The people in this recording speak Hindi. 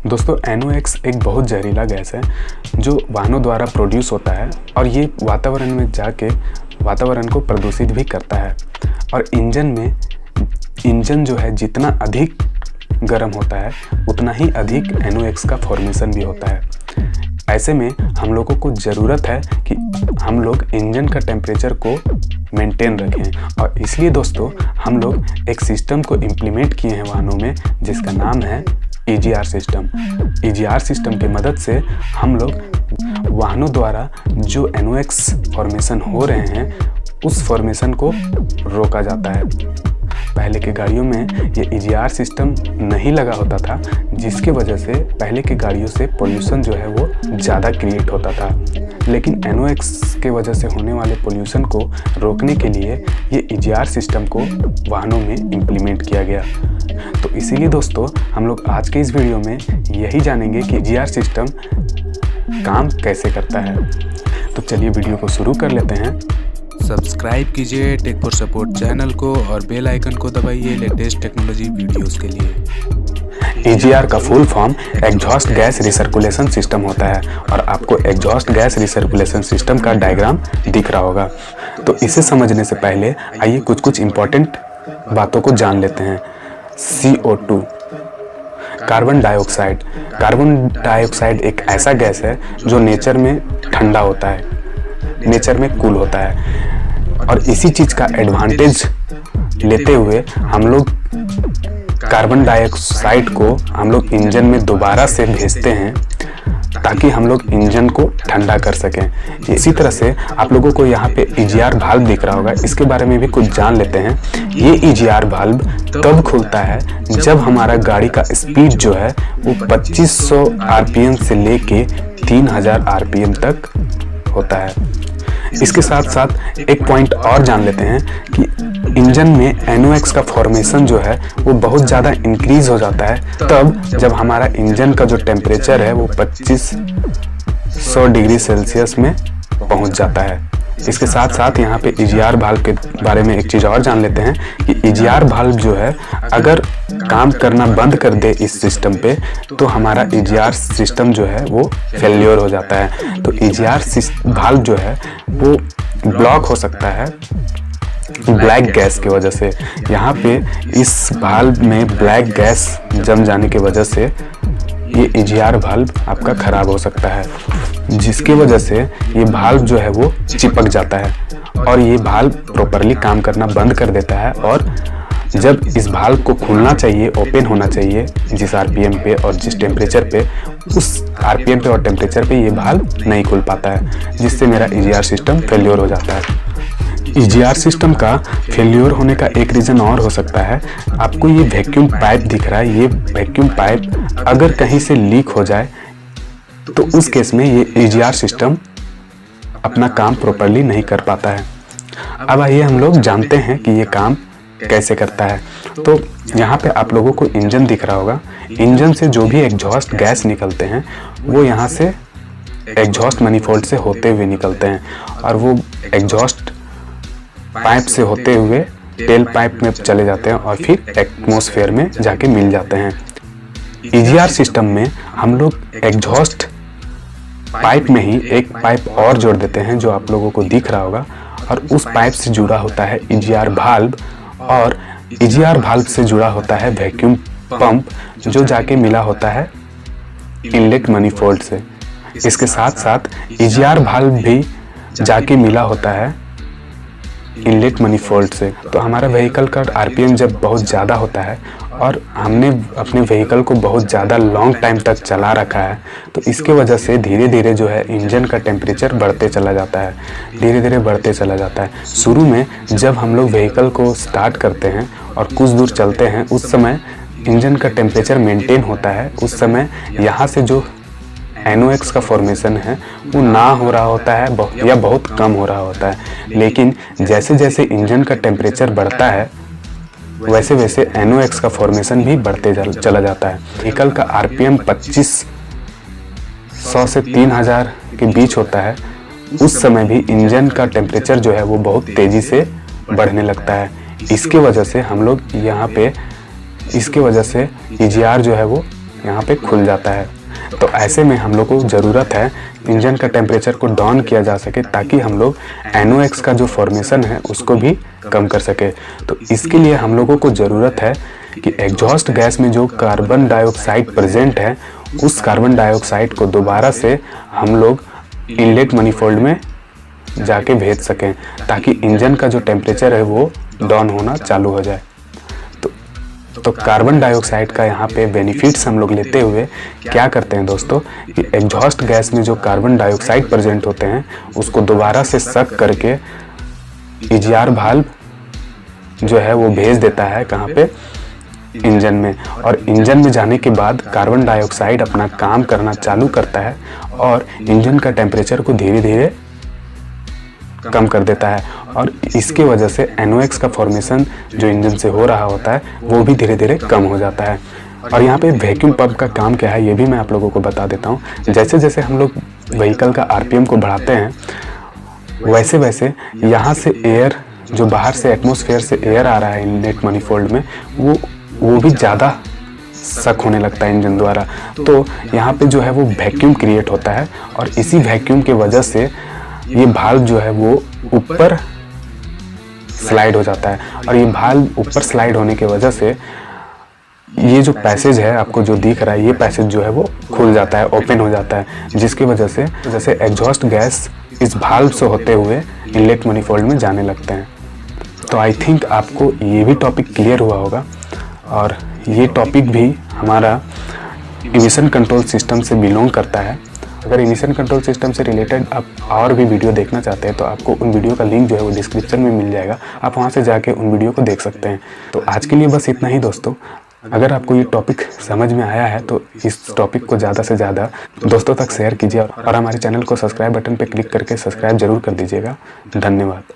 दोस्तों NOx एक बहुत जहरीला गैस है जो वाहनों द्वारा प्रोड्यूस होता है और ये वातावरण में जाके वातावरण को प्रदूषित भी करता है। और इंजन जो है जितना अधिक गर्म होता है उतना ही अधिक NOx का फॉर्मेशन भी होता है। ऐसे में हम लोगों को ज़रूरत है कि हम लोग इंजन का टेम्परेचर को मेंटेन रखें, और इसलिए दोस्तों हम लोग एक सिस्टम को इम्प्लीमेंट किए हैं वाहनों में जिसका नाम है EGR सिस्टम। EGR सिस्टम की मदद से हम लोग वाहनों द्वारा जो NOx फॉर्मेशन हो रहे हैं उस फॉर्मेशन को रोका जाता है। पहले की गाड़ियों में ये EGR सिस्टम नहीं लगा होता था, जिसके वजह से पहले की गाड़ियों से पोल्यूशन जो है वो ज़्यादा क्रिएट होता था। लेकिन NOx के वजह से होने वाले पोल्यूशन को रोकने के लिए ये EGR सिस्टम को वाहनों में इम्प्लीमेंट किया गया। तो इसीलिए दोस्तों हम लोग आज के इस वीडियो में यही जानेंगे कि EGR सिस्टम काम कैसे करता है। तो चलिए वीडियो को शुरू कर लेते हैं। सब्सक्राइब कीजिए टेक फॉर सपोर्ट चैनल को और बेल आइकन को दबाइए लेटेस्ट टेक्नोलॉजी वीडियोस के लिए। EGR का full form exhaust gas recirculation system होता है, और आपको एग्जॉस्ट गैस रिसर्कुलेशन सिस्टम का डायग्राम दिख रहा होगा। तो इसे समझने से पहले आइए कुछ इंपॉर्टेंट बातों को जान लेते हैं। CO2 carbon dioxide. Carbon dioxide एक ऐसा गैस है जो नेचर में ठंडा होता है, नेचर में कूल होता है, और इसी चीज़ का एडवांटेज लेते हुए हम लोग कार्बन डाइऑक्साइड को हम लोग इंजन में दोबारा से भेजते हैं ताकि हम लोग इंजन को ठंडा कर सकें। इसी तरह से आप लोगों को यहाँ पे EGR वाल्व दिख रहा होगा, इसके बारे में भी कुछ जान लेते हैं। ये EGR वाल्व तब खुलता है जब हमारा गाड़ी का स्पीड जो है वो 2500 RPM से लेके 3000 RPM तक होता है। इसके साथ साथ एक पॉइंट और जान लेते हैं कि इंजन में NOx का फॉर्मेशन जो है वो बहुत ज़्यादा इंक्रीज हो जाता है तब जब हमारा इंजन का जो टेम्परेचर है वो 2500 डिग्री सेल्सियस में पहुंच जाता है। इसके साथ साथ यहाँ पे EGR वाल्व के बारे में एक चीज़ और जान लेते हैं कि EGR वाल्व जो है अगर काम करना बंद कर दे इस सिस्टम पे तो हमारा EGR सिस्टम जो है वो फेल्योर हो जाता है। तो EGR वाल्व जो है वो ब्लॉक हो सकता है ब्लैक गैस की वजह से। यहाँ पे इस वाल्व में ब्लैक गैस जम जाने की वजह से ये EGR वाल्व आपका ख़राब हो सकता है, जिसकी वजह से ये वाल्व जो है वो चिपक जाता है और ये वाल्व प्रॉपरली काम करना बंद कर देता है। और जब इस वाल्व को खुलना चाहिए, ओपन होना चाहिए जिस RPM पे और जिस टेम्परेचर पे, उस RPM पे और टेम्परेचर पे ये वाल्व नहीं खुल पाता है, जिससे मेरा EGR सिस्टम फेल्योर हो जाता है। EGR सिस्टम का फेल्योर होने का एक रीज़न और हो सकता है। आपको ये वैक्यूम पाइप दिख रहा है, ये वैक्यूम पाइप अगर कहीं से लीक हो जाए तो उस केस में ये EGR सिस्टम अपना काम प्रॉपरली नहीं कर पाता है। अब आइए हम लोग जानते हैं कि ये काम कैसे करता है। तो यहाँ पे आप लोगों को इंजन दिख रहा होगा। इंजन से जो भी एग्जॉस्ट गैस निकलते हैं वो यहाँ से एग्जॉस्ट मैनिफोल्ड से होते हुए निकलते हैं, और वो एग्जॉस्ट पाइप से होते हुए टेल पाइप में चले जाते हैं और फिर एटमॉस्फेयर में जाके मिल जाते हैं। EGR सिस्टम में हम लोग एग्जॉस्ट पाइप में ही एक पाइप और जोड़ देते हैं जो आप लोगों को दिख रहा होगा, और उस पाइप से जुड़ा होता है EGR वाल्व, और EGR वाल्व से जुड़ा होता है वैक्यूम पंप जो जाके मिला होता है इनलेट मैनिफोल्ड से। इसके साथ साथ EGR वाल्व भी जाके मिला होता है इनलेट मैनिफोल्ड से। तो हमारा व्हीकल का RPM जब बहुत ज़्यादा होता है और हमने अपने व्हीकल को बहुत ज़्यादा लॉन्ग टाइम तक चला रखा है, तो इसके वजह से धीरे धीरे जो है इंजन का टेम्परेचर बढ़ते चला जाता है, धीरे धीरे बढ़ते चला जाता है। शुरू में जब हम लोग व्हीकल को स्टार्ट करते हैं और कुछ दूर चलते हैं उस समय इंजन का टेम्परेचर मेंटेन होता है। उस समय यहाँ से जो NOx का फॉर्मेशन है वो ना हो रहा होता है या बहुत कम हो रहा होता है। लेकिन जैसे जैसे इंजन का टेम्परेचर बढ़ता है वैसे वैसे NOx का फॉर्मेशन भी बढ़ते चला जाता है। व्हीकल का RPM 2500 से 3000 के बीच होता है। उस समय भी इंजन का टेम्परेचर जो है वो बहुत तेज़ी से बढ़ने लगता है। इसके वजह से हम लोग यहाँ पे EGR जो है वो यहाँ पे खुल जाता है। तो ऐसे में हम लोग को ज़रूरत है इंजन का टेम्परेचर को डाउन किया जा सके, ताकि हम लोग NOx का जो फॉर्मेशन है उसको भी कम कर सके। तो इसके लिए हम लोगों को ज़रूरत है कि एग्जॉस्ट गैस में जो कार्बन डाइऑक्साइड प्रेजेंट है, उस कार्बन डाइऑक्साइड को दोबारा से हम लोग इनलेट मनीफोल्ड में जाके भेज सकें, ताकि इंजन का जो टेम्परेचर है वो डाउन होना चालू हो जाए। तो कार्बन डाइऑक्साइड का यहाँ पे बेनिफिट्स हम लोग लेते हुए क्या करते हैं दोस्तों कि एग्जॉस्ट गैस में जो कार्बन डाइऑक्साइड प्रेजेंट होते हैं उसको दोबारा से सक करके EGR वाल्व जो है वो भेज देता है कहाँ पे, इंजन में। और इंजन में जाने के बाद कार्बन डाइऑक्साइड अपना काम करना चालू करता है और इंजन का टेम्परेचर को धीरे धीरे कम कर देता है, और इसके वजह से NOx का फॉर्मेशन जो इंजन से हो रहा होता है वो भी धीरे धीरे कम हो जाता है। और यहाँ पे वैक्यूम पंप का काम क्या है ये भी मैं आप लोगों को बता देता हूँ। जैसे जैसे हम लोग व्हीकल का RPM को बढ़ाते हैं, वैसे वैसे यहाँ से एयर जो बाहर से एटमॉस्फेयर से एयर आ रहा है इनलेट मनीफोल्ड में, वो भी ज़्यादा सक होने लगता है इंजन द्वारा। तो यहाँ पे जो है वो वैक्यूम क्रिएट होता है, और इसी वैक्यूम की वजह से ये भाल्व जो है वो ऊपर स्लाइड हो जाता है, और ये भाल्व ऊपर स्लाइड होने की वजह से ये जो पैसेज है आपको जो दिख रहा है, ये पैसेज जो है वो खुल जाता है, ओपन हो जाता है, जिसकी वजह से जैसे एग्जॉस्ट गैस इस भाल्व से होते हुए इनलेट मनीफोल्ड में जाने लगते हैं। तो आई थिंक आपको ये भी टॉपिक क्लियर हुआ होगा, और ये टॉपिक भी हमारा इमिशन कंट्रोल सिस्टम से बिलोंग करता है। अगर इमिशन कंट्रोल सिस्टम से रिलेटेड आप और भी वीडियो देखना चाहते हैं तो आपको उन वीडियो का लिंक जो है वो डिस्क्रिप्शन में मिल जाएगा, आप वहां से जाके उन वीडियो को देख सकते हैं। तो आज के लिए बस इतना ही दोस्तों। अगर आपको ये टॉपिक समझ में आया है तो इस टॉपिक को ज़्यादा से ज़्यादा दोस्तों तक शेयर कीजिए, और हमारे चैनल को सब्सक्राइब बटन पर क्लिक करके सब्सक्राइब जरूर कर दीजिएगा। धन्यवाद।